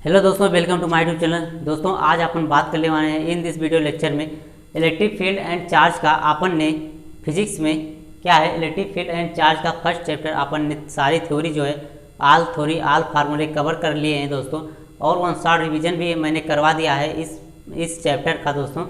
Hello दोस्तों, welcome to my YouTube channel. दोस्तों आज अपन बात करने वाले हैं इन दिस वीडियो लेक्चर में इलेक्ट्रिक फील्ड एंड चार्ज का। अपन ने फिजिक्स में क्या है इलेक्ट्रिक फील्ड एंड चार्ज का फर्स्ट चैप्टर अपन ने सारी थ्योरी जो है आल थ्योरी आल फार्मूले कवर कर लिए हैं दोस्तों, और वन शॉर्ट रिविजन भी मैंने करवा दिया है इस चैप्टर का दोस्तों।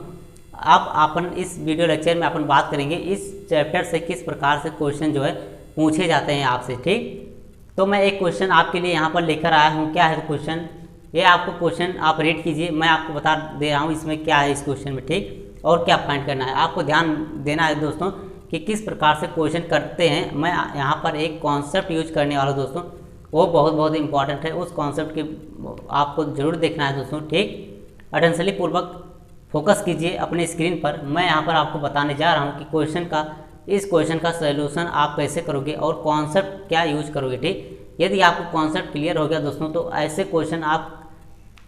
अब अपन इस वीडियो लेक्चर में अपन बात करेंगे इस चैप्टर से किस प्रकार से क्वेश्चन जो है पूछे जाते हैं आपसे। ठीक, तो मैं एक क्वेश्चन आपके लिए यहाँ पर लेकर आया हूँ। क्या है क्वेश्चन, ये आपको क्वेश्चन आप रीड कीजिए, मैं आपको बता दे रहा हूँ इसमें क्या है इस क्वेश्चन में। ठीक, और क्या फाइंड करना है आपको ध्यान देना है दोस्तों कि किस प्रकार से क्वेश्चन करते हैं। मैं यहाँ पर एक कॉन्सेप्ट यूज करने वाला हूँ दोस्तों, वो बहुत इंपॉर्टेंट है। उस कॉन्सेप्ट के आपको जरूर देखना है दोस्तों। ठीक, अटेंशनली पूर्वक फोकस कीजिए अपने स्क्रीन पर। मैं यहाँ पर आपको बताने जा रहा हूँ कि इस क्वेश्चन का सोल्यूशन आप कैसे करोगे और कॉन्सेप्ट क्या यूज करोगे। ठीक, यदि आपको कॉन्सेप्ट क्लियर हो गया दोस्तों तो ऐसे क्वेश्चन आप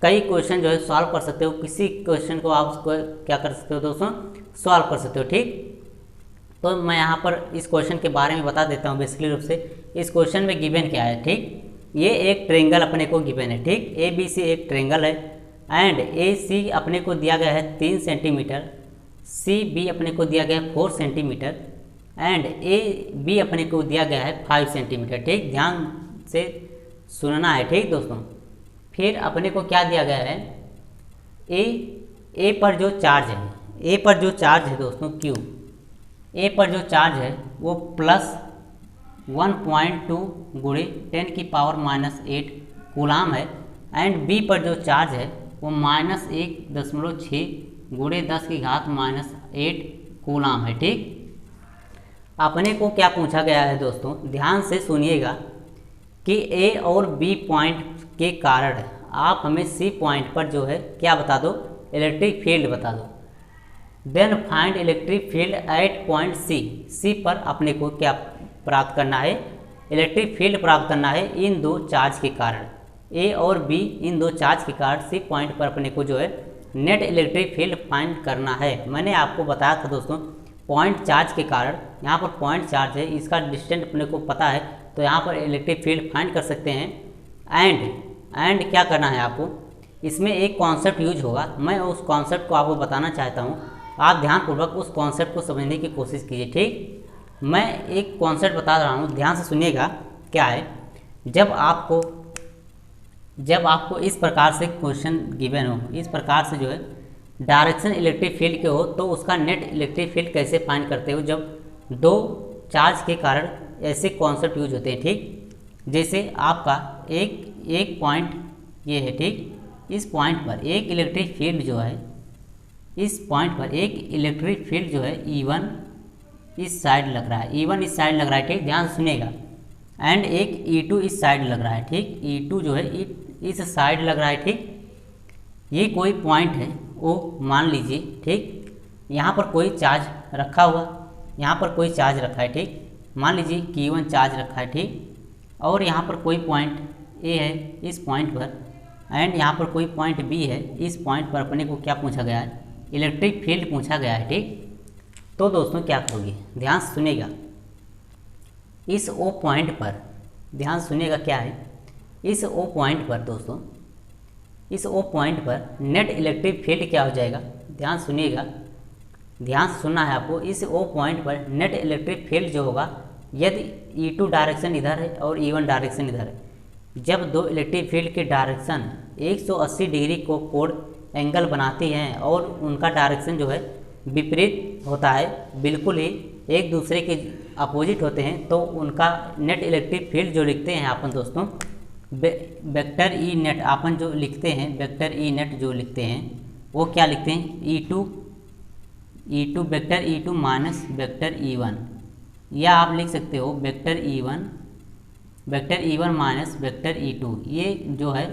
कई क्वेश्चन जो है सॉल्व कर सकते हो। किसी क्वेश्चन को आप क्या कर सकते हो दोस्तों, सॉल्व कर सकते हो। ठीक, तो मैं यहाँ पर इस क्वेश्चन के बारे में बता देता हूँ बेसिकली रूप से। इस क्वेश्चन में गिवन क्या है। ठीक, ये एक ट्रेंगल अपने को गिवन है। ठीक, ए बी सी एक ट्रेंगल है एंड ए सी अपने को दिया गया है 3 सेंटीमीटर, सी बी अपने को दिया गया है 4 सेंटीमीटर एंड ए बी अपने को दिया गया है 5 सेंटीमीटर। ठीक, ध्यान से सुनना है। ठीक दोस्तों, फिर अपने को क्या दिया गया है, ए पर जो चार्ज है, ए पर जो चार्ज है दोस्तों क्यू, ए पर जो चार्ज है वो +1.2 गुणे 10⁻⁸ कूलाम है एंड बी पर जो चार्ज है वो -1.6 गुणे 10⁻⁸ कूलाम है। ठीक, अपने को क्या पूछा गया है दोस्तों, ध्यान से सुनिएगा कि ए और बी पॉइंट के कारण आप हमें सी पॉइंट पर जो है क्या बता दो, इलेक्ट्रिक फील्ड बता दो। Then find electric field at point C, C पर अपने को क्या प्राप्त करना है, इलेक्ट्रिक फील्ड प्राप्त करना है इन दो चार्ज के कारण। ए और बी इन दो चार्ज के कारण सी पॉइंट पर अपने को जो है नेट इलेक्ट्रिक फील्ड फाइंड करना है। मैंने आपको बताया था दोस्तों पॉइंट चार्ज के कारण, यहाँ पर पॉइंट चार्ज है, इसका डिस्टेंस अपने को पता है तो यहाँ पर इलेक्ट्रिक फील्ड फाइंड कर सकते हैं। एंड क्या करना है आपको, इसमें एक कॉन्सेप्ट यूज होगा। मैं उस कॉन्सेप्ट को आपको बताना चाहता हूँ, आप ध्यानपूर्वक उस कॉन्सेप्ट को समझने की कोशिश कीजिए। ठीक, मैं एक कॉन्सेप्ट बता रहा हूँ, ध्यान से सुनिएगा। क्या है, जब आपको इस प्रकार से क्वेश्चन गिवन हो, इस प्रकार से जो है डायरेक्शन इलेक्ट्रिक फील्ड के हो तो उसका नेट इलेक्ट्रिक फील्ड कैसे फाइंड करते हो, जब दो चार्ज के कारण ऐसे कॉन्सेप्ट यूज होते हैं। ठीक, जैसे आपका एक पॉइंट ये है। ठीक, इस पॉइंट पर एक इलेक्ट्रिक फील्ड जो है, इस पॉइंट पर एक इलेक्ट्रिक फील्ड जो है E1 इस साइड लग रहा है, E1 इस साइड लग रहा है। ठीक, ध्यान सुनिएगा। एंड एक E2 इस साइड लग रहा है। ठीक, E2 जो है इस साइड लग रहा है। ठीक, ये कोई पॉइंट है वो मान लीजिए। ठीक, यहाँ पर कोई चार्ज रखा हुआ, यहाँ पर कोई चार्ज रखा है। ठीक, मान लीजिए Q1 चार्ज रखा है। ठीक, और यहाँ पर कोई पॉइंट ए है इस पॉइंट पर एंड यहाँ पर कोई पॉइंट बी है, इस पॉइंट पर अपने को क्या पूछा गया है, इलेक्ट्रिक फील्ड पूछा गया है। ठीक, तो दोस्तों क्या करोगे, ध्यान से सुनिएगा। इस ओ पॉइंट पर ध्यान सुनिएगा, क्या है, इस ओ पॉइंट पर दोस्तों, इस ओ पॉइंट पर नेट इलेक्ट्रिक फील्ड क्या हो जाएगा, ध्यान सुनिएगा, ध्यान से सुनना है आपको। इस ओ पॉइंट पर नेट इलेक्ट्रिक फील्ड जो होगा, यदि E2 डायरेक्शन इधर है और E1 डायरेक्शन इधर है, जब दो इलेक्ट्रिक फील्ड के डायरेक्शन 180 डिग्री को कोण एंगल बनाती हैं और उनका डायरेक्शन जो है विपरीत होता है, बिल्कुल ही एक दूसरे के अपोजिट होते हैं, तो उनका नेट इलेक्ट्रिक फील्ड जो लिखते हैं अपन दोस्तों, वेक्टर ई नेट अपन जो लिखते हैं, वेक्टर ई नेट जो लिखते हैं वो क्या लिखते हैं, E2 vector E2 minus vector E1, या आप लिख सकते हो vector E1 minus vector E2। ये जो है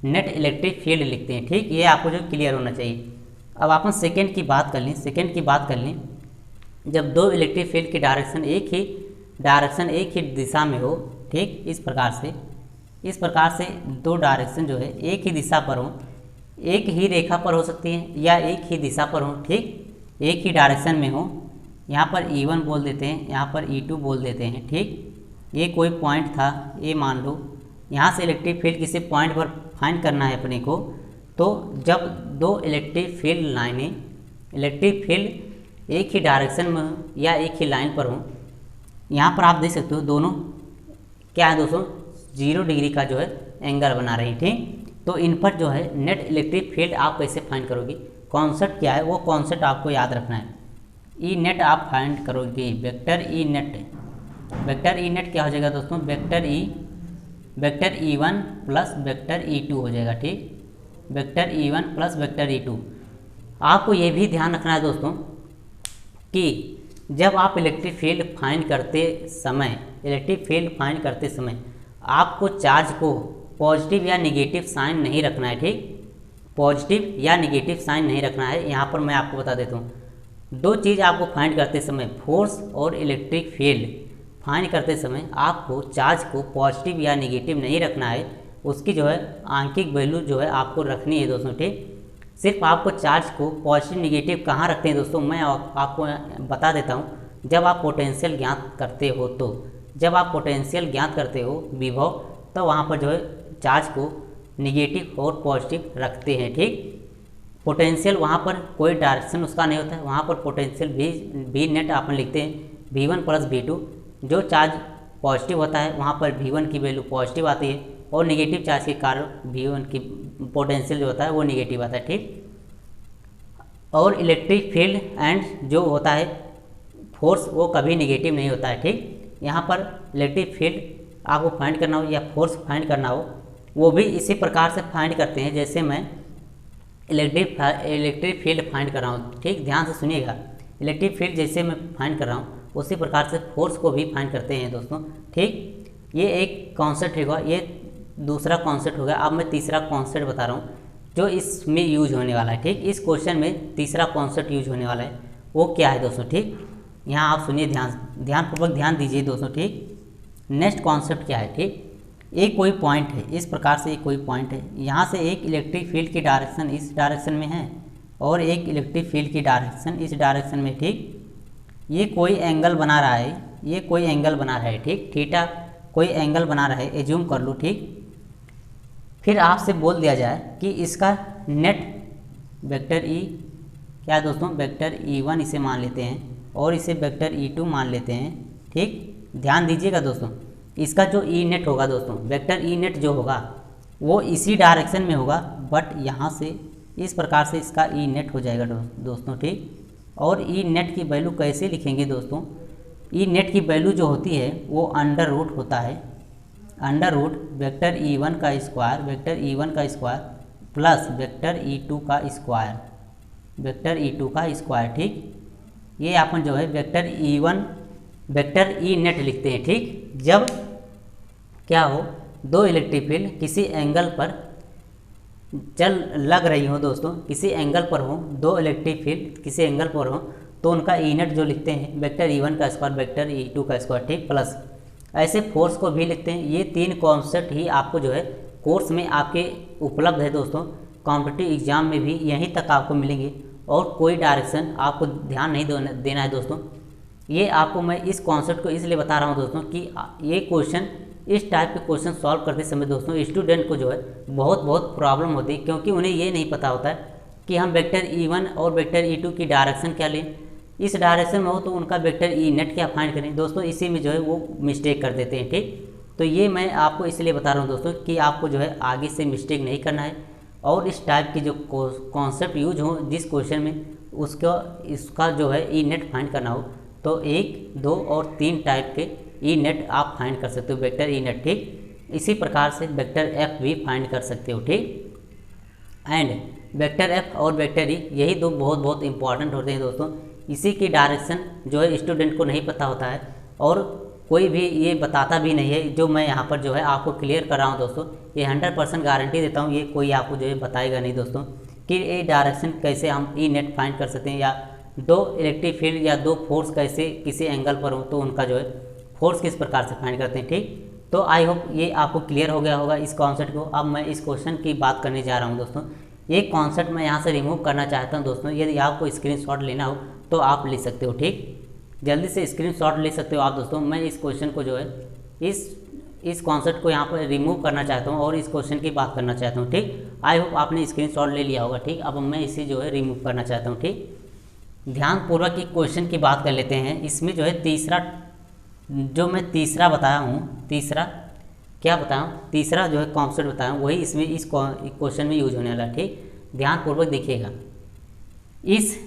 नेट इलेक्ट्रिक फील्ड लिखते हैं। ठीक, ये आपको जो क्लियर होना चाहिए। अब अपन सेकेंड की बात कर लें, जब दो इलेक्ट्रिक फील्ड की डायरेक्शन एक ही दिशा में हो। ठीक, इस प्रकार से दो डायरेक्शन जो है एक ही दिशा पर हो, एक ही रेखा पर हो सकती है या एक ही दिशा पर हो। ठीक, एक ही डायरेक्शन में हो, यहाँ पर E1 बोल देते हैं, यहाँ पर E2 बोल देते हैं। ठीक, ये कोई पॉइंट था ए मान लो, यहाँ से इलेक्ट्रिक फील्ड किसी पॉइंट पर फाइंड करना है अपने को, तो जब दो इलेक्ट्रिक फील्ड लाइनें, इलेक्ट्रिक फील्ड एक ही डायरेक्शन में हो या एक ही लाइन पर हो, यहाँ पर आप देख सकते हो दोनों क्या है दोस्तों, 0 डिग्री का जो है एंगल बना रही है, ठीक। तो इन पर जो है नेट इलेक्ट्रिक फील्ड आप कैसे फाइंड करोगे, कॉन्सेप्ट क्या है वो कॉन्सेप्ट आपको याद रखना है। ई नेट आप फाइंड करोगे, vector E net, vector E net क्या हो जाएगा दोस्तों, vector E1 plus vector E2 हो जाएगा, ठीक, vector E1 plus vector E2. आपको ये भी ध्यान रखना है दोस्तों कि जब आप इलेक्ट्रिक फील्ड फाइंड करते समय, इलेक्ट्रिक फील्ड फाइंड करते समय आपको चार्ज को पॉजिटिव या निगेटिव साइन नहीं रखना है, ठीक, पॉजिटिव या निगेटिव साइन नहीं रखना है। यहाँ पर मैं आपको बता देता हूँ, दो चीज़ आपको फाइंड करते समय, फोर्स और इलेक्ट्रिक फील्ड फाइंड करते समय आपको चार्ज को पॉजिटिव या निगेटिव नहीं रखना है, उसकी जो है आंकिक वैल्यू जो है आपको रखनी है दोस्तों, ठीक। सिर्फ आपको चार्ज को पॉजिटिव निगेटिव कहाँ रखते हैं दोस्तों, मैं आपको बता देता हूँ। जब आप पोटेंशियल ज्ञात करते हो, तो जब आप पोटेंशियल ज्ञात करते हो विभव, तो वहाँ पर जो है चार्ज को निगेटिव और पॉजिटिव रखते हैं, ठीक। पोटेंशियल वहाँ पर कोई डायरेक्शन उसका नहीं होता है, वहाँ पर पोटेंशियल भी नेट अपन लिखते हैं V1 प्लस V2। जो चार्ज पॉजिटिव होता है वहाँ पर V1 की वैल्यू पॉजिटिव आती है और निगेटिव चार्ज के कारण V1 की पोटेंशियल जो होता है वो निगेटिव आता है, ठीक। और इलेक्ट्रिक फील्ड एंड जो होता है फोर्स वो कभी निगेटिव नहीं होता है, ठीक। यहाँ पर इलेक्ट्रिक फील्ड आपको फाइंड करना हो या फोर्स फाइंड करना हो, वो भी इसी प्रकार से फाइंड करते हैं जैसे मैं इलेक्ट्रिक फील्ड फाइंड कर रहा हूँ, ठीक, ध्यान से सुनिएगा। इलेक्ट्रिक फील्ड जैसे मैं फाइंड कर रहा हूँ उसी प्रकार से फोर्स को भी फाइंड करते हैं दोस्तों, ठीक। ये एक कॉन्सेप्ट होगा, ये दूसरा कॉन्सेप्ट होगा। अब मैं तीसरा कॉन्सेप्ट बता रहा हूँ जो इसमें यूज होने वाला है, ठीक। इस क्वेश्चन में तीसरा कॉन्सेप्ट यूज होने वाला है, वो क्या है दोस्तों, ठीक। यहाँ आप सुनिए, ध्यानपूर्वक ध्यान दीजिए दोस्तों, ठीक। नेक्स्ट कॉन्सेप्ट क्या है, ठीक। एक कोई पॉइंट है, इस प्रकार से एक कोई पॉइंट है, यहाँ से एक इलेक्ट्रिक फील्ड की डायरेक्शन इस डायरेक्शन में है और एक इलेक्ट्रिक फील्ड की डायरेक्शन इस डायरेक्शन में, ठीक। ये कोई एंगल बना रहा है, ये कोई एंगल बना रहा है, ठीक, थीटा कोई एंगल बना रहा है, एज्यूम कर लो, ठीक। फिर आपसे बोल दिया जाए कि इसका नेट वेक्टर ई क्या है दोस्तों, वेक्टर ई1 इसे मान लेते हैं और इसे वेक्टर ई2 मान लेते हैं, ठीक। ध्यान दीजिएगा दोस्तों, इसका जो ई नेट होगा दोस्तों, वेक्टर ई नेट जो होगा वो इसी डायरेक्शन में होगा, बट यहाँ से इस प्रकार से इसका ई नेट हो जाएगा दोस्तों, ठीक। और ई नेट की वैल्यू कैसे लिखेंगे दोस्तों, ई नेट की वैल्यू जो होती है वो अंडर रूट होता है, अंडर रूट वेक्टर ई1 का स्क्वायर, वेक्टर ई1 का स्क्वायर प्लस वेक्टर ई2 का स्क्वायर, वेक्टर ई2 का स्क्वायर, ठीक। ये अपन जो है vector E1 vector E net लिखते हैं, ठीक। जब क्या हो, दो इलेक्ट्रिक फील्ड किसी एंगल पर लग रही हो दोस्तों, किसी एंगल पर हो, दो इलेक्ट्रिक फील्ड किसी एंगल पर हो, तो उनका ई नेट जो लिखते हैं वेक्टर ई1 का स्क्वायर वेक्टर ई2 का स्क्वायर, ठीक, प्लस ऐसे फोर्स को भी लिखते हैं। ये तीन कॉन्सेप्ट ही आपको जो है कोर्स में आपके उपलब्ध है दोस्तों, कॉम्पिटिटिव एग्जाम में भी यहीं तक आपको मिलेंगे और कोई डायरेक्शन आपको ध्यान नहीं देना है दोस्तों। ये आपको मैं इस कॉन्सेप्ट को इसलिए बता रहा हूँ दोस्तों कि ये क्वेश्चन, इस टाइप के क्वेश्चन सॉल्व करते समय दोस्तों स्टूडेंट को जो है बहुत प्रॉब्लम होती है, क्योंकि उन्हें ये नहीं पता होता है कि हम वेक्टर ई1 और वेक्टर ई2 की डायरेक्शन क्या लें, इस डायरेक्शन में हो तो उनका वेक्टर ई नेट क्या फाइंड करें दोस्तों, इसी में जो है वो मिस्टेक कर देते हैं, ठीक। तो ये मैं आपको इसलिए बता रहा हूँ दोस्तों कि आपको जो है आगे से मिस्टेक नहीं करना है और इस टाइप की जो कॉन्सेप्ट यूज हो जिस क्वेश्चन में इसका जो है ई नेट फाइंड करना हो, तो 1, 2 और 3 टाइप के ई नेट आप फाइंड कर सकते हो, वेक्टर ई नेट, ठीक। इसी प्रकार से वेक्टर एफ भी फाइंड कर सकते हो, ठीक। एंड वेक्टर एफ और वेक्टर ई यही दो बहुत इंपॉर्टेंट होते हैं दोस्तों। इसी की डायरेक्शन जो है स्टूडेंट को नहीं पता होता है और कोई भी ये बताता भी नहीं है, जो मैं यहाँ पर जो है आपको क्लियर कर रहा हूँ दोस्तों। ये 100% गारंटी देता हूँ, ये कोई आपको जो है बताएगा नहीं दोस्तों कि ये डायरेक्शन कैसे हम ई नेट फाइंड कर सकते हैं, या दो इलेक्ट्रिक फील्ड या दो फोर्स कैसे किसी एंगल पर हो तो उनका जो है फोर्स किस प्रकार से फाइंड करते हैं, ठीक। तो आई होप ये आपको क्लियर हो गया होगा इस कॉन्सेप्ट को। अब मैं इस क्वेश्चन की बात करने जा रहा हूँ दोस्तों। ये कॉन्सेप्ट मैं यहाँ से रिमूव करना चाहता हूँ दोस्तों। यदि आपको स्क्रीनशॉट लेना हो तो आप ले सकते हो, ठीक। जल्दी से स्क्रीनशॉट ले सकते हो आप दोस्तों। मैं इस क्वेश्चन को जो है इस इस कॉन्सेप्ट को यहाँ पर रिमूव करना चाहता हूँ और इस क्वेश्चन की बात करना चाहता हूँ। ठीक, आई होप आपने स्क्रीनशॉट ले लिया होगा। ठीक, अब मैं इसे जो है रिमूव करना चाहता हूँ। ठीक, ध्यानपूर्वक एक क्वेश्चन की बात कर लेते हैं। इसमें जो है तीसरा, जो मैं तीसरा बताया हूँ, तीसरा क्या बताऊँ, तीसरा जो है कॉन्सेप्ट बताया हूँ, वही इसमें इस क्वेश्चन में यूज होने वाला। ठीक, ध्यानपूर्वक देखिएगा। इस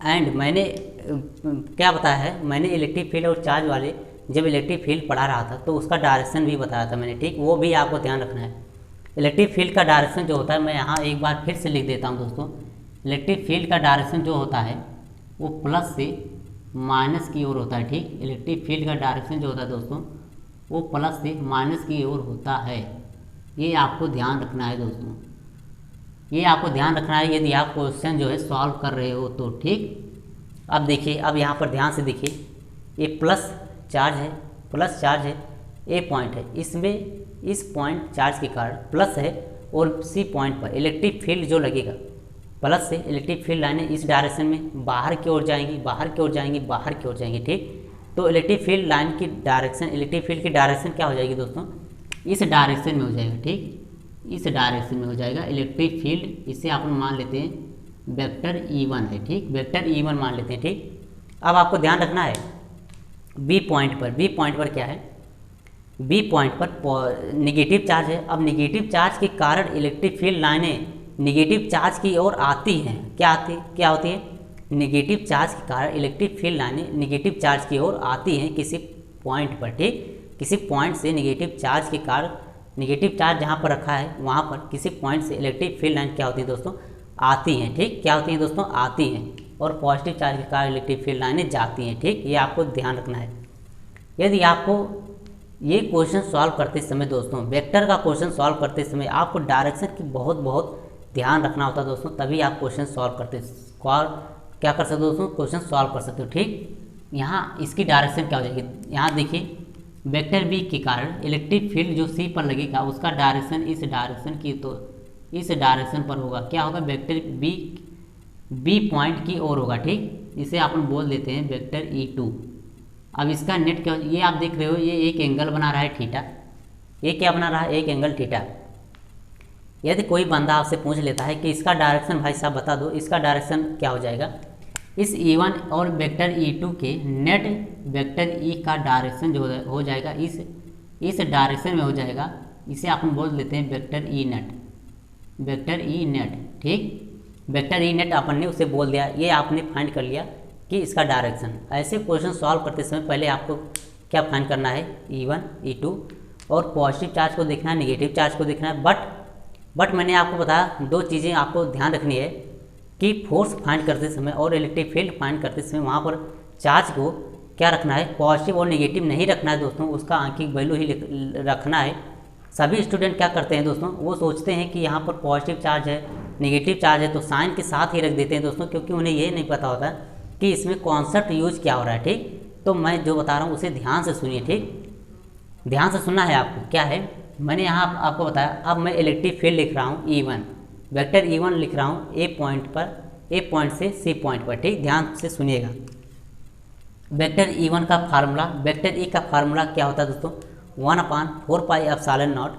एंड मैंने क्या बताया है, मैंने इलेक्ट्रिक फील्ड और चार्ज वाले जब इलेक्ट्रिक फील्ड पढ़ा रहा था तो उसका डायरेक्शन भी बताया था मैंने। ठीक, वो भी आपको ध्यान रखना है। इलेक्ट्रिक फील्ड का डायरेक्शन जो होता है, मैं यहाँ एक बार फिर से लिख देता हूँ दोस्तों। इलेक्ट्रिक फील्ड का डायरेक्शन जो होता है वो प्लस से माइनस की ओर होता है। ठीक, इलेक्ट्रिक फील्ड का डायरेक्शन जो होता है दोस्तों वो प्लस से माइनस की ओर होता है। ये आपको ध्यान रखना है दोस्तों, ये आपको ध्यान रखना है यदि आप क्वेश्चन जो है सॉल्व कर रहे हो तो। ठीक, अब देखिए, अब यहाँ पर ध्यान से देखिए, ये प्लस चार्ज है, प्लस चार्ज है, ए पॉइंट है, इसमें इस पॉइंट चार्ज के कारण प्लस है और सी पॉइंट पर इलेक्ट्रिक फील्ड जो लगेगा प्लस से इलेक्ट्रिक फील्ड लाइनें इस डायरेक्शन में बाहर की ओर जाएंगी, बाहर की ओर जाएंगी, बाहर की ओर जाएंगी। ठीक, तो इलेक्ट्रिक फील्ड लाइन की डायरेक्शन, इलेक्ट्रिक फील्ड की डायरेक्शन क्या हो जाएगी दोस्तों, इस डायरेक्शन में हो जाएगा। ठीक, इस डायरेक्शन में हो जाएगा इलेक्ट्रिक फील्ड। इसे आप मान लेते हैं वेक्टर E1 है। ठीक, वेक्टर E1 मान लेते हैं। ठीक, अब आपको ध्यान रखना है बी पॉइंट पर, बी पॉइंट पर क्या है, बी पॉइंट पर निगेटिव चार्ज है। अब निगेटिव चार्ज के कारण इलेक्ट्रिक फील्ड लाइनें निगेटिव चार्ज की ओर आती हैं। क्या होती है, निगेटिव चार्ज के कारण इलेक्ट्रिक फील्ड लाइनें निगेटिव चार्ज की ओर आती हैं किसी पॉइंट पर। ठीक, किसी पॉइंट से निगेटिव चार्ज के कारण, निगेटिव चार्ज जहाँ पर रखा है वहाँ पर किसी पॉइंट से इलेक्ट्रिक फील्ड लाइन क्या होती है दोस्तों, आती हैं। ठीक, क्या होती हैं दोस्तों, आती हैं, और पॉजिटिव चार्ज के कारण इलेक्ट्रिक फील्ड लाइनें जाती हैं। ठीक, ये आपको ध्यान रखना है। यदि आपको ये क्वेश्चन सॉल्व करते समय दोस्तों, वेक्टर का क्वेश्चन सॉल्व करते समय आपको डायरेक्शन की बहुत ध्यान रखना होता है दोस्तों, तभी आप क्वेश्चन सॉल्व करते क्या कर सकते हो दोस्तों, क्वेश्चन सॉल्व कर सकते हो। ठीक, यहाँ इसकी डायरेक्शन क्या हो जाएगी, यहाँ देखिए वेक्टर बी के कारण इलेक्ट्रिक फील्ड जो सी पर लगेगा उसका डायरेक्शन इस डायरेक्शन की, तो इस डायरेक्शन पर होगा। क्या होगा, वेक्टर बी पॉइंट की ओर होगा। ठीक, इसे अपन बोल देते हैं वेक्टर E2। अब इसका नेट क्या, ये आप देख रहे हो, ये एक एंगल बना रहा है थीटा। ये क्या बना रहा है, एक एंगल थीटा। यदि कोई बंदा आपसे पूछ लेता है कि इसका डायरेक्शन भाई साहब बता दो, इसका डायरेक्शन क्या हो जाएगा, इस E1 और वेक्टर E2 के नेट वेक्टर E का डायरेक्शन जो हो जाएगा इस डायरेक्शन में हो जाएगा। इसे अपन बोल देते हैं vector E net, vector E net. ठीक, वेक्टर E नेट अपन ने उसे बोल दिया, ये आपने फाइंड कर लिया कि इसका डायरेक्शन। ऐसे क्वेश्चन सॉल्व करते समय पहले आपको क्या फाइंड करना है, E1 E2, और पॉजिटिव चार्ज को देखना है, निगेटिव चार्ज को देखना है। बट मैंने आपको बताया दो चीज़ें आपको ध्यान रखनी है कि फोर्स फाइंड करते समय और इलेक्ट्रिक फील्ड फाइंड करते समय वहाँ पर चार्ज को क्या रखना है, पॉजिटिव और नेगेटिव नहीं रखना है दोस्तों, उसका आंकिक वैल्यू ही रखना है। सभी स्टूडेंट क्या करते हैं दोस्तों, वो सोचते हैं कि यहाँ पर पॉजिटिव चार्ज है, नेगेटिव चार्ज है, तो साइन के साथ ही रख देते हैं दोस्तों, क्योंकि उन्हें ये नहीं पता होता कि इसमें कॉन्सेप्ट यूज क्या हो रहा है। ठीक, तो मैं जो बता रहा हूँ उसे ध्यान से सुनिए। ठीक, ध्यान से सुनना है आपको। क्या है, मैंने यहाँ आपको बताया, अब मैं इलेक्ट्रिक फील्ड लिख रहा हूँ E1, वेक्टर E1 लिख रहा हूँ ए पॉइंट से सी पॉइंट पर। ठीक, ध्यान से सुनिएगा। वेक्टर E1 का फार्मूला, वेक्टर E का फार्मूला क्या होता है दोस्तों, 1/4πε0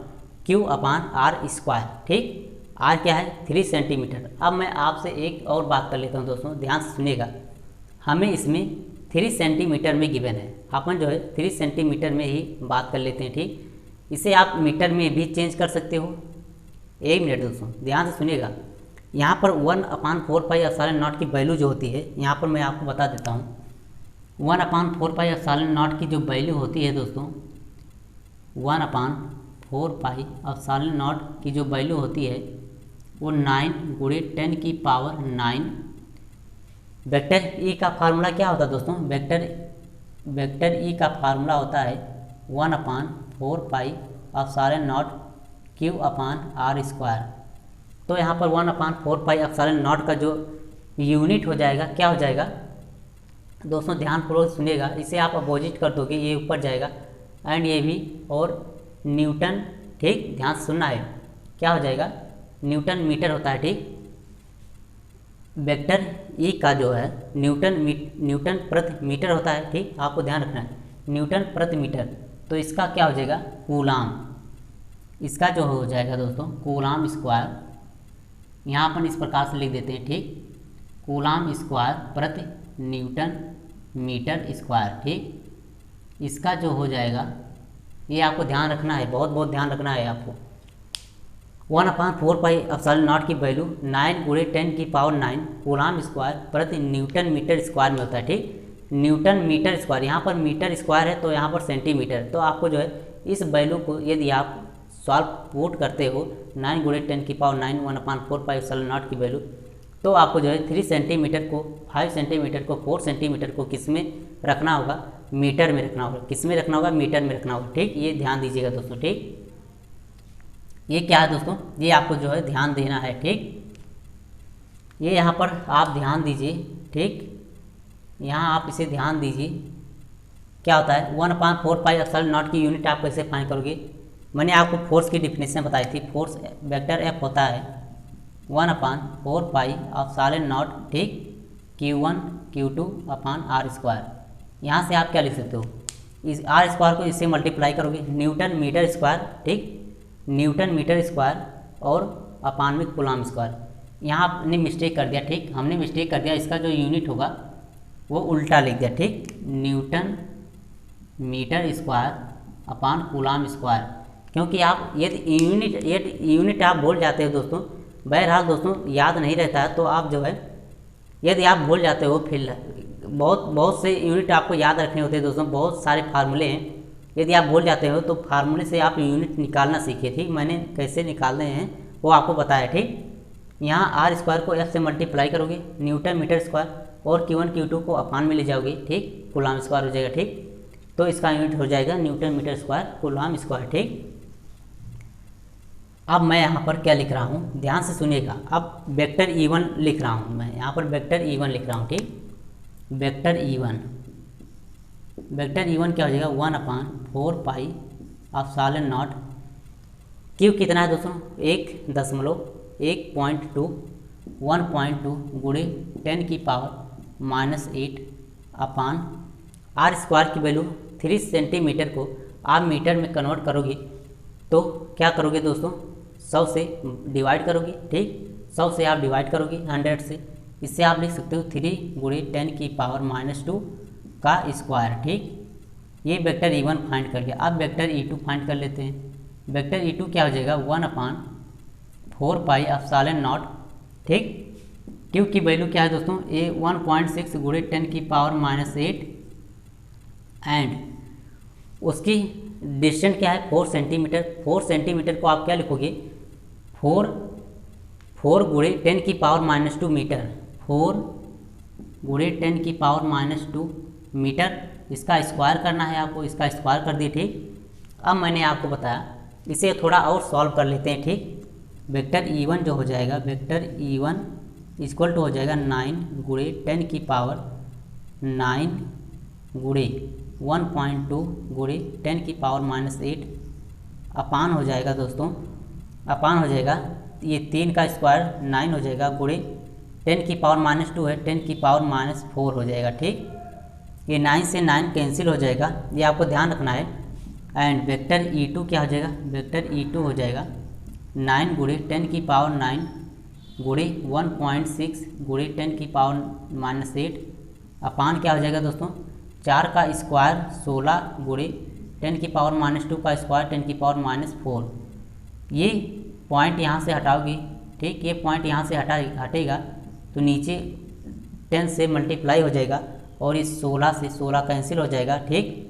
Q/r²। ठीक, R क्या है, 3 सेंटीमीटर। अब मैं आपसे एक और बात कर लेता हूँ दोस्तों, ध्यान से सुनिएगा। हमें इसमें 3 सेंटीमीटर में गिवन है, अपन जो है 3 सेंटीमीटर में ही बात कर लेते हैं। ठीक, इसे आप मीटर में भी चेंज कर सकते हो। एक मिनट दोस्तों, ध्यान से सुनिएगा। यहाँ पर 1/4πε0 की वैल्यू जो होती है, यहाँ पर मैं आपको बता देता हूँ। 1/4πε0 की जो वैल्यू होती है दोस्तों, 1/4πε0 की जो वैल्यू होती है वो 9 × 10⁹ वेक्टर E का फार्मूला क्या होता है दोस्तों, वेक्टर E का फार्मूला होता है 1/4πε0 Q/r²। तो यहाँ पर 1/4πε0 का जो यूनिट हो जाएगा, क्या हो जाएगा दोस्तों, ध्यानपूर्वक सुनिएगा। इसे आप अपोजिट कर दोगे, ये ऊपर जाएगा एंड ये भी, और न्यूटन। ठीक, ध्यान से सुनना है, क्या हो जाएगा, न्यूटन मीटर होता है। ठीक, वेक्टर E का जो है न्यूटन प्रति मीटर होता है। ठीक, आपको ध्यान रखना है, न्यूटन प्रति मीटर। तो इसका क्या हो जाएगा कूलाम, इसका जो हो जाएगा दोस्तों कूलाम स्क्वायर, यहाँ पर इस प्रकार से लिख देते हैं ठीक, कूलाम स्क्वायर प्रति न्यूटन मीटर स्क्वायर ठीक। इसका जो हो जाएगा, ये आपको ध्यान रखना है, बहुत बहुत ध्यान रखना है आपको। 1/4πε0 की वैल्यू 9 × 10⁹ कूलाम स्क्वायर प्रति न्यूटन मीटर स्क्वायर में होता है ठीक। न्यूटन मीटर स्क्वायर, यहाँ पर मीटर स्क्वायर है तो यहाँ पर सेंटीमीटर, तो आपको जो है इस वैल्यू को यदि आप सॉल्व पुट करते हो 9 × 10⁹ 1/4πε0 की वैल्यू, तो आपको जो है 3 सेंटीमीटर को 5 सेंटीमीटर को 4 सेंटीमीटर को किस में रखना होगा, मीटर में रखना होगा। किस में रखना होगा, मीटर में रखना होगा ठीक। ये ध्यान दीजिएगा दोस्तों ठीक। ये क्या है दोस्तों, ये आपको जो है ध्यान देना है ठीक। ये यहाँ पर आप ध्यान दीजिए ठीक, यहाँ आप इसे ध्यान दीजिए। क्या होता है 1/4πε0 की यूनिट आप कैसे फाइंड करोगे। मैंने आपको फोर्स की डिफिनेशन बताई थी। फोर्स वेक्टर एफ होता है 1/4πε0 ठीक, Q1 Q2/r²। यहाँ से आप क्या लिख सकते हो, इस आर स्क्वायर को इससे मल्टीप्लाई करोगे, न्यूटन मीटर स्क्वायर ठीक, न्यूटन मीटर स्क्वायर और अपान में कूलाम स्क्वायर। यहाँ आपने मिस्टेक कर दिया ठीक, हमने मिस्टेक कर दिया, इसका जो यूनिट होगा वो उल्टा लिख दिया ठीक, newton metre square upon coulomb square. क्योंकि आप यदि यूनिट आप भूल जाते हो दोस्तों, बहरहाल दोस्तों याद नहीं रहता है, तो आप जो है यदि आप भूल जाते हो, फिर बहुत से यूनिट आपको याद रखने होते हैं दोस्तों, बहुत सारे फार्मूले हैं। यदि आप भूल जाते हो तो फार्मूले से आप यूनिट निकालना सीखिए ठीक। मैंने कैसे निकालने हैं वो आपको बताया ठीक। यहाँ आर स्क्वायर को एफ से मल्टीप्लाई करोगे, न्यूटन मीटर स्क्वायर और Q1 Q2 को अपान में ले जाओगे ठीक, कूलाम स्क्वायर हो जाएगा ठीक। तो इसका यूनिट हो जाएगा newton metre square coulomb square ठीक। अब मैं यहाँ पर क्या लिख रहा हूँ, ध्यान से सुनिएगा। अब वेक्टर E1 लिख रहा हूँ मैं, यहाँ पर वेक्टर E1 लिख रहा हूँ ठीक। वेक्टर E1 क्या हो जाएगा 1/4πε0। क्यू कितना है दोस्तों 1.2 ×10⁻⁸ अपान आर स्क्वायर की वैल्यू 3 सेंटीमीटर को आप मीटर में कन्वर्ट करोगे तो क्या करोगे दोस्तों, 100 से डिवाइड करोगे ठीक, 100 से आप डिवाइड करोगे 100 से। इससे आप लिख सकते हो 3 × 10⁻² का स्क्वायर ठीक। ये वेक्टर E1 फाइंड कर लिया। अब वेक्टर E2 फाइंड कर लेते हैं। वेक्टर E2 क्या हो जाएगा 1/4πε0 ठीक। क्यू की वैल्यू क्या है दोस्तों, ये 1.6 × 10⁻⁸ एंड उसकी डिस्टेंस क्या है 4 सेंटीमीटर। 4 सेंटीमीटर को आप क्या लिखोगे 4 × 10⁻² मीटर, 4 × 10⁻² मीटर। इसका स्क्वायर करना है आपको, इसका स्क्वायर कर दिए ठीक। अब मैंने आपको बताया, इसे थोड़ा और सॉल्व कर लेते हैं ठीक। वेक्टर E1 जो हो जाएगा, वेक्टर E1 इक्वल टू हो जाएगा 9 × 10⁻9 × 1.2 × 10⁻⁸ अपान हो जाएगा दोस्तों, अपान हो जाएगा ये 3 का स्क्वायर 9 हो जाएगा गुणे 10⁻² है 10⁻⁴ हो जाएगा ठीक। ये 9 से 9 कैंसिल हो जाएगा, ये आपको ध्यान रखना है। एंड वेक्टर E2 क्या हो जाएगा, वेक्टर E2 हो जाएगा 9 × 10⁻9 × 1.6 × 10⁻⁸ अपान क्या हो जाएगा दोस्तों 4 का स्क्वायर 16 × 10⁻² का स्क्वायर 10⁻⁴। ये पॉइंट यहाँ से हटाओगे ठीक, ये पॉइंट यहाँ से हटेगा तो नीचे 10 से मल्टीप्लाई हो जाएगा और इस 16 से 16 कैंसिल हो जाएगा ठीक।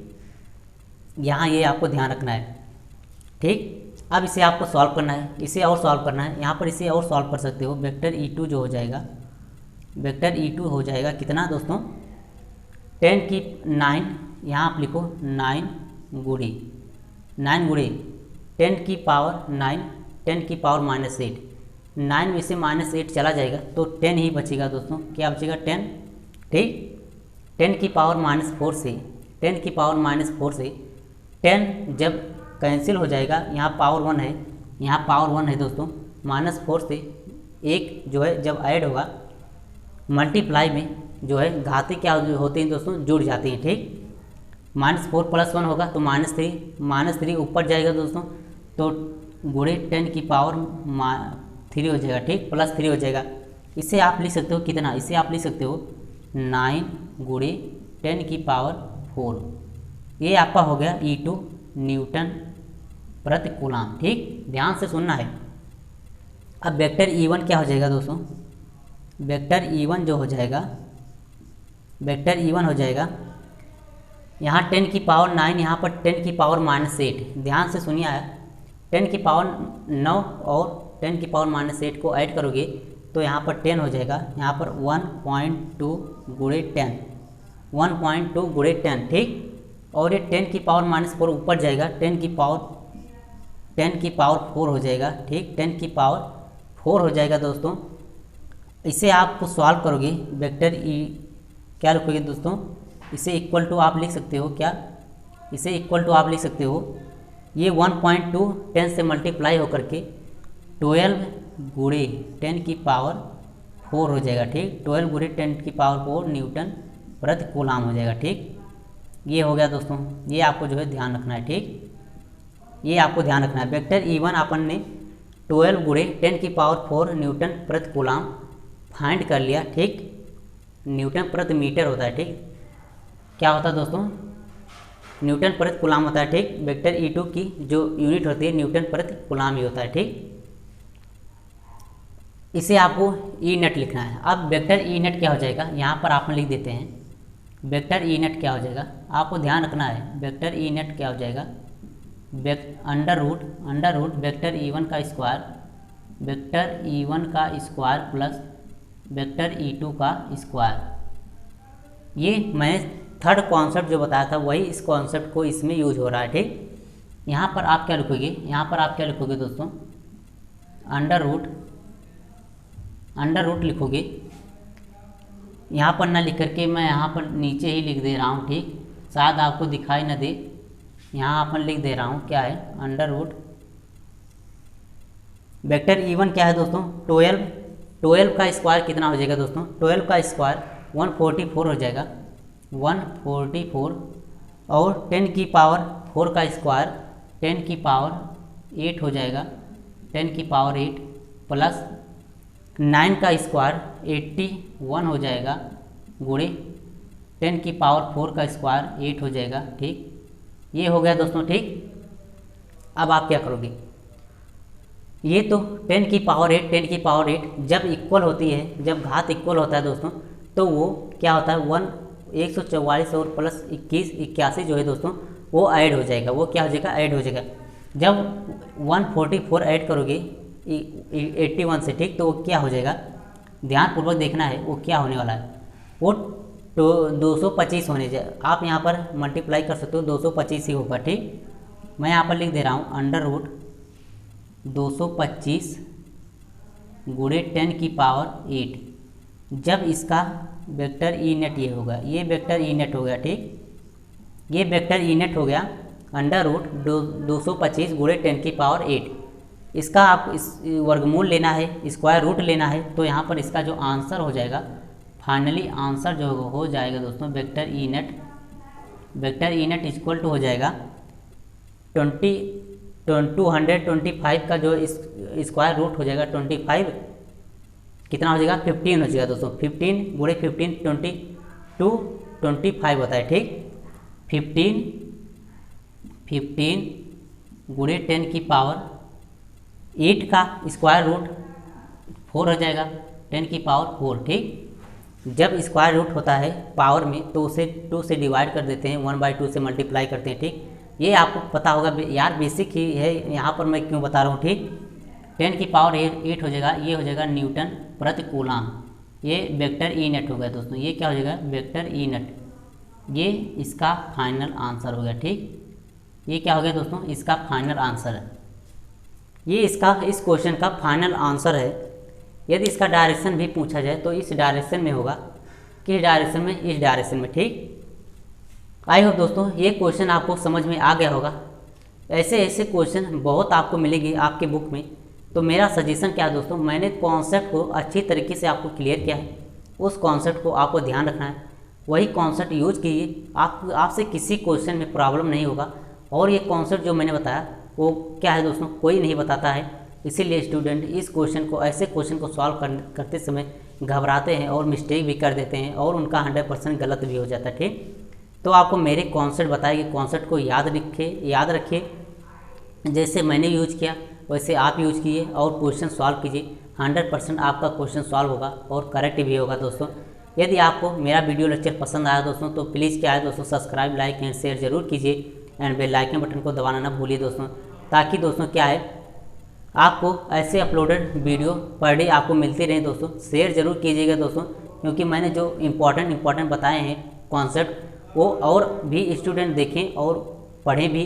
यहाँ ये आपको ध्यान रखना है ठीक। अब इसे आपको सॉल्व करना है, इसे और सॉल्व करना है। यहाँ पर इसे और सॉल्व कर सकते हो। वेक्टर E2 जो हो जाएगा, वेक्टर E2 हो जाएगा कितना दोस्तों 10⁹, यहाँ आप लिखो 9 × 10⁻⁹ 9 में से -8 चला जाएगा तो 10 ही बचेगा दोस्तों। क्या बचेगा 10 ठीक। 10⁻⁴ से 10 जब कैंसिल हो जाएगा, यहाँ पावर 1 है, यहाँ पावर 1 है दोस्तों। -4 से 1 जो है जब ऐड होगा मल्टीप्लाई में जो है घाते क्या होते हैं दोस्तों, जुड़ जाते हैं ठीक। -4 + 1 होगा तो -3 ऊपर जाएगा दोस्तों, तो गुणे 10 की पावर 3 हो जाएगा, ठीक, +3 हो जाएगा। इसे आप लिख सकते हो कितना, इसे आप लिख सकते हो 9 गुणे 10 की पावर 4। ये आपका हो गया E2 न्यूटन प्रति कूलाम, ठीक, ध्यान से सुनना है। अब वेक्टर E1 क्या हो जाएगा दोस्तों, वेक्टर E1 जो हो जाएगा, वेक्टर E1 हो जाएगा यहाँ 10 की पावर 9, यहाँ पर 10 की पावर -8, ध्यान से सुनिए। 10 की पावर 9 और 10 की पावर -8 को ऐड करोगे तो यहाँ पर 10 हो जाएगा, यहाँ पर 1.2 गुणे 10, 1.2 गुणे 10, ठीक। और ये 10 की पावर -4 ऊपर जाएगा, 10 की पावर 4 हो जाएगा, ठीक, 10 की पावर 4 हो जाएगा दोस्तों। इसे आपको सॉल्व करोगे, वेक्टर ई क्या लिखोगे दोस्तों, इसे इक्वल टू आप लिख सकते हो, क्या, इसे इक्वल टू आप लिख सकते हो, ये 1.2 10 से मल्टीप्लाई होकर के 12 गुणे 10 की पावर 4 हो जाएगा, ठीक, 12 गुणे 10 की पावर 4 न्यूटन प्रति कूलाम हो जाएगा, ठीक। ये हो गया दोस्तों, ये आपको जो है ध्यान रखना है, ठीक, ये आपको ध्यान रखना है। वेक्टर E1 अपन ने 12 गुणे 10 की पावर 4 न्यूटन प्रति कूलाम फाइंड कर लिया, ठीक, न्यूटन प्रति मीटर होता है, ठीक, क्या होता है दोस्तों, न्यूटन प्रति कूलाम होता है, ठीक। वेक्टर E2 की जो यूनिट होती है न्यूटन प्रति कूलाम ही होता है, ठीक। इसे आपको ई नेट लिखना है। अब वेक्टर ई नेट क्या हो जाएगा, यहाँ पर आप लिख देते हैं, वेक्टर ई नेट क्या हो जाएगा, आपको ध्यान रखना है, वेक्टर ई नेट क्या हो जाएगा, अंडर रूट वेक्टर E1 का स्क्वायर, वेक्टर E1 का स्क्वायर प्लस वेक्टर E2 का स्क्वायर। ये मैंने थर्ड कॉन्सेप्ट जो बताया था वही इस कॉन्सेप्ट को इसमें यूज हो रहा है, ठीक। यहाँ पर आप क्या लिखोगे, यहाँ पर आप क्या लिखोगे दोस्तों, अंडर रूट लिखोगे, यहाँ पर ना लिख करके मैं यहाँ पर नीचे ही लिख दे रहा हूँ, ठीक, शायद आपको दिखाई न दे, यहाँ अपन लिख दे रहा हूँ, क्या है, अंडर रूट वेक्टर E1 क्या है दोस्तों, 12 का स्क्वायर कितना हो जाएगा दोस्तों, 12 का स्क्वायर 144 हो जाएगा, 144, और 10 की पावर 4 का स्क्वायर 10 की पावर 8 हो जाएगा, 10 की पावर 8 प्लस 9 का स्क्वायर 81 हो जाएगा, गुणे 10 की पावर 4 का स्क्वायर 8 हो जाएगा, ठीक। ये हो गया दोस्तों, ठीक। अब आप क्या करोगे, ये तो 10 की पावर 8 जब इक्वल होती है, जब घात इक्वल होता है दोस्तों, तो वो क्या होता है 144 और प्लस 21 81 जो है दोस्तों वो ऐड हो जाएगा, वो क्या हो जाएगा, ऐड हो जाएगा। जब 144 ऐड करोगे 81 से, ठीक, तो वो क्या हो जाएगा, ध्यानपूर्वक देखना है, वो क्या होने वाला है, वो तो 225 होने जाए, आप यहाँ पर मल्टीप्लाई कर सकते हो, 225 ही होगा, ठीक। मैं यहाँ पर लिख दे रहा हूँ अंडर रूट 225 गुणे 10 की पावर 8, जब इसका वेक्टर ई नेट ये होगा, ये वेक्टर ई नेट हो गया, ठीक, ये वेक्टर ई नेट हो गया अंडर रूट 225 गुणे 10 की पावर 8। इसका आप इस वर्गमूल लेना है, स्क्वायर रूट लेना है, तो यहाँ पर इसका जो आंसर हो जाएगा, फाइनली आंसर जो हो जाएगा दोस्तों, vector E net equal to हो जाएगा 225 का जो स्क्वायर रूट हो जाएगा 25 कितना हो जाएगा, 15 हो जाएगा दोस्तों, 15 गुणे 15 25 होता है, ठीक। 15 गुणे 10 की पावर 8 का स्क्वायर रूट 4 हो जाएगा, 10 की पावर 4, ठीक। जब स्क्वायर रूट होता है पावर में तो उसे 2 से डिवाइड कर देते हैं, 1/2 से मल्टीप्लाई करते हैं, ठीक। ये आपको पता होगा यार, बेसिक ही है, यहाँ पर मैं क्यों बता रहा हूँ, ठीक। 10 की पावर 8 हो जाएगा, ये हो जाएगा न्यूटन प्रति कूलाम, ये वेक्टर ई नेट हो गया दोस्तों, ये क्या हो जाएगा, वेक्टर ई नेट, ये इसका फाइनल आंसर हो गया, ठीक। ये क्या हो गया दोस्तों, इसका फाइनल आंसर है, ये इसका इस क्वेश्चन का फाइनल आंसर है। यदि इसका डायरेक्शन भी पूछा जाए तो इस डायरेक्शन में होगा, किस डायरेक्शन में, इस डायरेक्शन में, ठीक। आई होप दोस्तों ये क्वेश्चन आपको समझ में आ गया होगा। ऐसे ऐसे क्वेश्चन बहुत आपको मिलेंगे आपके बुक में, तो मेरा सजेशन क्या है दोस्तों, मैंने कॉन्सेप्ट को अच्छी तरीके से आपको क्लियर किया है, उस कॉन्सेप्ट को आपको ध्यान रखना है। वही कॉन्सेप्ट यूज कीजिए, आपसे किसी क्वेश्चन में प्रॉब्लम नहीं होगा। और ये कॉन्सेप्ट जो मैंने बताया वो क्या है दोस्तों, कोई नहीं बताता है, इसीलिए स्टूडेंट इस क्वेश्चन को, ऐसे क्वेश्चन को सॉल्व करते समय घबराते हैं और मिस्टेक भी कर देते हैं और उनका 100% गलत भी हो जाता है। ठीक, तो आपको मेरे कॉन्सेप्ट बताए कि कॉन्सेप्ट को याद रखिए, जैसे मैंने यूज किया वैसे आप यूज कीजिए और क्वेश्चन सॉल्व कीजिए। 100% आपका क्वेश्चन सॉल्व होगा और करेक्ट भी होगा दोस्तों। यदि आपको मेरा वीडियो लेक्चर पसंद आया दोस्तों तो प्लीज़ क्या है दोस्तों, सब्सक्राइब, लाइक एंड शेयर जरूर कीजिए एंड बेल आइकन बटन को दबाना ना भूलिए दोस्तों, ताकि दोस्तों क्या है आपको ऐसे अपलोडेड वीडियो पर डे आपको मिलती रहे दोस्तों। शेयर जरूर कीजिएगा दोस्तों, क्योंकि मैंने जो इम्पोर्टेंट बताए हैं कॉन्सेप्ट वो और भी स्टूडेंट देखें और पढ़ें भी,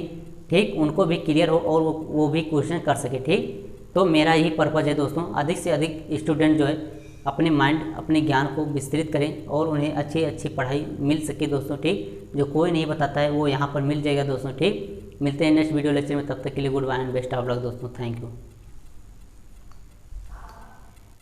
ठीक, उनको भी क्लियर हो और वो भी क्वेश्चन कर सके। ठीक, तो मेरा यही पर्पज़ है दोस्तों, अधिक से अधिक स्टूडेंट जो है अपने माइंड, अपने ज्ञान को विस्तृत करें और उन्हें अच्छी पढ़ाई मिल सके दोस्तों। ठीक, जो कोई नहीं बताता है वो यहाँ पर मिल जाएगा दोस्तों। ठीक, मिलते हैं नेक्स्ट वीडियो लेक्चर में, तब तक के लिए goodbye and best of luck दोस्तों। Thank you.